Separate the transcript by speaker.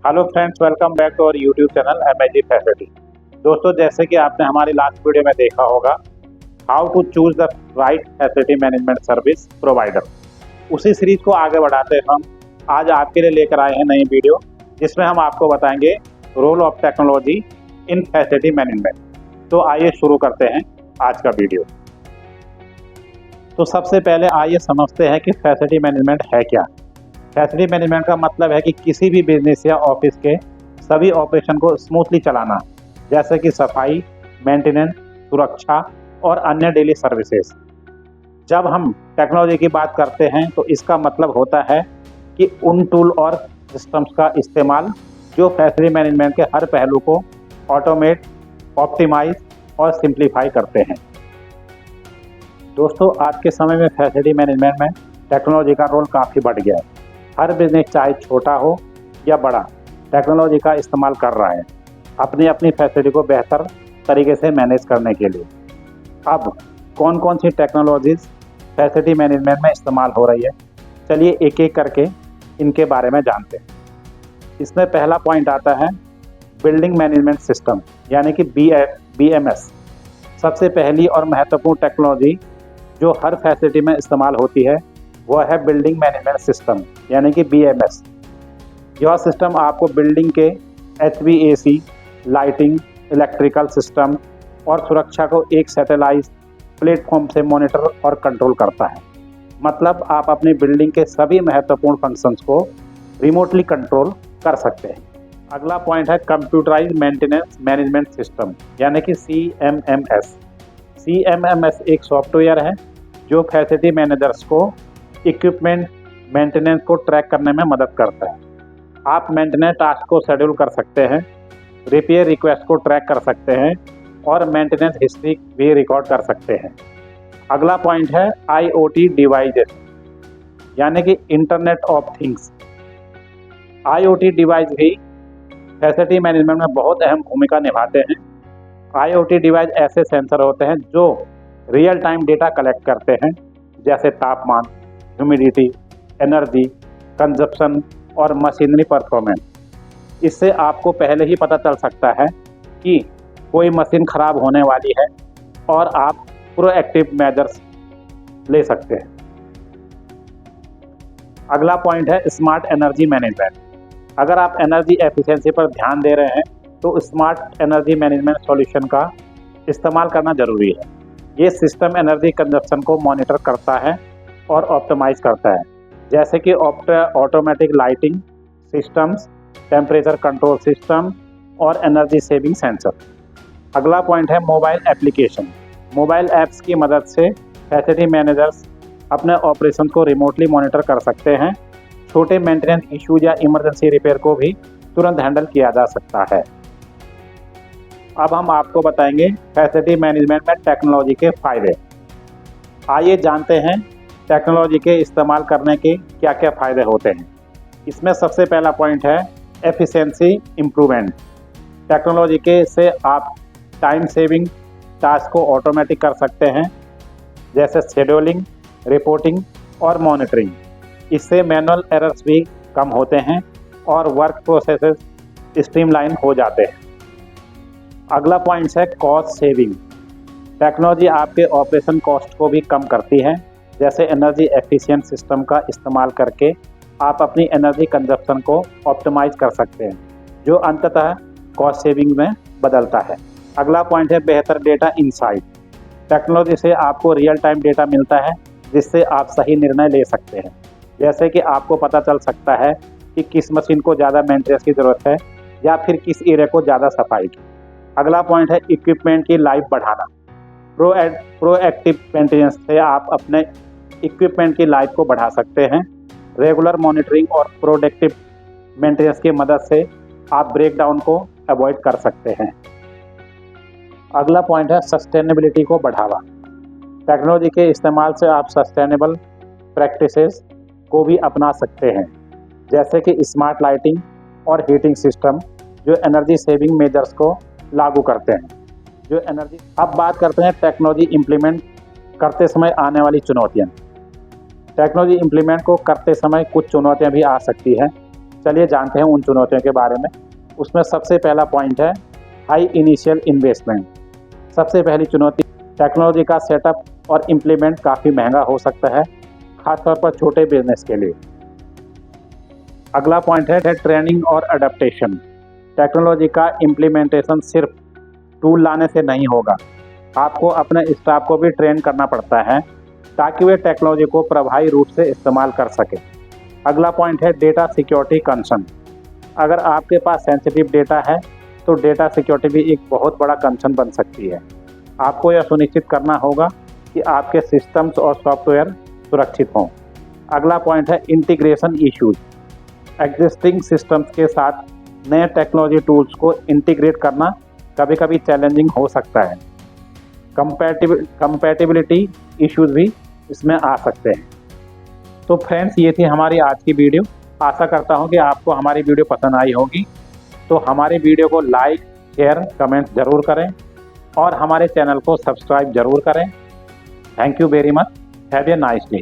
Speaker 1: Hello friends, welcome back to our YouTube channel MIG facility. दोस्तों, जैसे कि आपने हमारी लास्ट वीडियो में देखा होगा, how to choose the right facility management service provider, उसी सीरीज को आगे बढ़ाते हम आज आपके लिए लेकर आए हैं नई वीडियो, जिसमें हम आपको बताएंगे role of technology in facility management. तो आइए शुरू करते हैं आज का वीडियो। तो सबसे पहले आइए समझते हैं कि फैसिलिटी मैनेजमेंट है क्या। फैसिलिटी मैनेजमेंट का मतलब है कि किसी भी बिजनेस या ऑफिस के सभी ऑपरेशन को स्मूथली चलाना, जैसे कि सफाई, मेंटेनेंस, सुरक्षा और अन्य डेली सर्विसेज। जब हम टेक्नोलॉजी की बात करते हैं तो इसका मतलब होता है कि उन टूल और सिस्टम्स का इस्तेमाल जो फैसिलिटी मैनेजमेंट के हर पहलू को ऑटोमेट, ऑप्टिमाइज और सिंप्लीफाई करते हैं। दोस्तों, आज के समय में फैसिलिटी मैनेजमेंट में टेक्नोलॉजी का रोल काफ़ी बढ़ गया है। हर बिजनेस, चाहे छोटा हो या बड़ा, टेक्नोलॉजी का इस्तेमाल कर रहा है अपनी अपनी फैसिलिटी को बेहतर तरीके से मैनेज करने के लिए। अब कौन कौन सी टेक्नोलॉजीज फैसिलिटी मैनेजमेंट में इस्तेमाल हो रही है, चलिए एक एक करके इनके बारे में जानते हैं। इसमें पहला पॉइंट आता है बिल्डिंग मैनेजमेंट सिस्टम, यानी कि BMS। सबसे पहली और महत्वपूर्ण टेक्नोलॉजी जो हर फैसिलिटी में इस्तेमाल होती है वह है बिल्डिंग मैनेजमेंट सिस्टम, यानी कि BMS। यह सिस्टम आपको बिल्डिंग के HVAC, लाइटिंग, इलेक्ट्रिकल सिस्टम और सुरक्षा को एक सैटेलाइट प्लेटफॉर्म से मॉनिटर और कंट्रोल करता है। मतलब आप अपनी बिल्डिंग के सभी महत्वपूर्ण फंक्शंस को रिमोटली कंट्रोल कर सकते हैं। अगला पॉइंट है कंप्यूटराइज मेंटेनेंस मैनेजमेंट सिस्टम, यानी कि CMMS। CMMS एक सॉफ्टवेयर है जो फैसिलिटी मैनेजर्स को इक्विपमेंट मेंटेनेंस को ट्रैक करने में मदद करता है। आप मेंटेनेंस टास्क को शेड्यूल कर सकते हैं, रिपेयर रिक्वेस्ट को ट्रैक कर सकते हैं और मेंटेनेंस हिस्ट्री भी रिकॉर्ड कर सकते हैं। अगला पॉइंट है IoT डिवाइसेस, यानी कि internet of things. IoT device भी फैसिलिटी मैनेजमेंट में बहुत अहम भूमिका निभाते हैं। IoT डिवाइस ऐसे सेंसर होते हैं जो रियल टाइम डेटा कलेक्ट करते हैं, जैसे तापमान, ह्यूमिडिटी, एनर्जी कंजप्शन और मशीनरी परफॉर्मेंस। इससे आपको पहले ही पता चल सकता है कि कोई मशीन खराब होने वाली है और आप प्रोएक्टिव मेजर्स ले सकते हैं। अगला पॉइंट है स्मार्ट एनर्जी मैनेजमेंट। अगर आप एनर्जी एफिशिएंसी पर ध्यान दे रहे हैं तो स्मार्ट एनर्जी मैनेजमेंट सॉल्यूशन का इस्तेमाल करना जरूरी है। ये सिस्टम एनर्जी कंजप्शन को मॉनिटर करता है और ऑप्टिमाइज करता है, जैसे कि automatic lighting systems, temperature control system और एनर्जी सेविंग सेंसर। अगला पॉइंट है मोबाइल एप्लीकेशन। मोबाइल ऐप्स की मदद से फैसिलिटी मैनेजर्स अपने ऑपरेशन को रिमोटली मॉनिटर कर सकते हैं। छोटे मेंटेनेंस इश्यूज या इमरजेंसी रिपेयर को भी तुरंत हैंडल किया जा सकता है। अब हम आपको बताएंगे फैसिलिटी मैनेजमेंट में टेक्नोलॉजी के फायदे। आइए जानते हैं टेक्नोलॉजी के इस्तेमाल करने के क्या क्या फ़ायदे होते हैं। इसमें सबसे पहला पॉइंट है एफिशिएंसी इम्प्रूवमेंट। टेक्नोलॉजी के से आप टाइम सेविंग टास्क को ऑटोमेटिक कर सकते हैं, जैसे शेड्यूलिंग, रिपोर्टिंग और मॉनिटरिंग। इससे मैनुअल एरर्स भी कम होते हैं और वर्क प्रोसेसेस स्ट्रीमलाइन हो जाते हैं। अगला पॉइंट है कॉस्ट सेविंग। टेक्नोलॉजी आपके ऑपरेशन कॉस्ट को भी कम करती है, जैसे एनर्जी एफिशिएंट सिस्टम का इस्तेमाल करके आप अपनी एनर्जी कंजप्शन को ऑप्टिमाइज कर सकते हैं, जो अंततः कॉस्ट सेविंग में बदलता है। अगला पॉइंट है बेहतर डेटा इंसाइट। टेक्नोलॉजी से आपको रियल टाइम डेटा मिलता है, जिससे आप सही निर्णय ले सकते हैं, जैसे कि आपको पता चल सकता है कि किस मशीन को ज़्यादा मेंटेनेंस की ज़रूरत है या फिर किस एरिया को ज़्यादा सफाई की। अगला पॉइंट है इक्विपमेंट की लाइफ बढ़ाना। प्रोएक्टिव मेंटेनेंस से आप अपने इक्विपमेंट की लाइफ को बढ़ा सकते हैं। रेगुलर मॉनिटरिंग और प्रोडक्टिव मेंटेनेंस की मदद से आप ब्रेकडाउन को अवॉइड कर सकते हैं। अगला पॉइंट है सस्टेनेबिलिटी को बढ़ावा। टेक्नोलॉजी के इस्तेमाल से आप सस्टेनेबल प्रैक्टिसेस को भी अपना सकते हैं, जैसे कि स्मार्ट लाइटिंग और हीटिंग सिस्टम जो एनर्जी सेविंग मेजर्स को लागू करते हैं। अब बात करते हैं टेक्नोलॉजी इम्प्लीमेंट करते समय आने वाली चुनौतियाँ। टेक्नोलॉजी इम्प्लीमेंट को करते समय कुछ चुनौतियां भी आ सकती हैं, चलिए जानते हैं उन चुनौतियों के बारे में। उसमें सबसे पहला पॉइंट है हाई इनिशियल इन्वेस्टमेंट। सबसे पहली चुनौती, टेक्नोलॉजी का सेटअप और इम्प्लीमेंट काफ़ी महंगा हो सकता है, खासतौर पर छोटे बिजनेस के लिए। अगला पॉइंट है ट्रेनिंग और अडेप्टेशन। टेक्नोलॉजी का इम्प्लीमेंटेशन सिर्फ टूल लाने से नहीं होगा, आपको अपने स्टाफ को भी ट्रेन करना पड़ता है ताकि वे टेक्नोलॉजी को प्रभावी रूप से इस्तेमाल कर सकें। अगला पॉइंट है डेटा सिक्योरिटी कंसर्न। अगर आपके पास सेंसिटिव डेटा है तो डेटा सिक्योरिटी भी एक बहुत बड़ा कंसर्न बन सकती है। आपको यह सुनिश्चित करना होगा कि आपके सिस्टम्स और सॉफ्टवेयर सुरक्षित हों। अगला पॉइंट है इंटीग्रेशन इश्यूज। एग्जिस्टिंग सिस्टम्स के साथ नए टेक्नोलॉजी टूल्स को इंटीग्रेट करना कभी कभी चैलेंजिंग हो सकता है। कंपैटिबिलिटी इश्यूज भी इसमें आ सकते हैं। तो फ्रेंड्स, ये थी हमारी आज की वीडियो। आशा करता हूँ कि आपको हमारी वीडियो पसंद आई होगी। तो हमारी वीडियो को लाइक, शेयर, कमेंट ज़रूर करें और हमारे चैनल को सब्सक्राइब ज़रूर करें। Thank you very much. Have a nice day.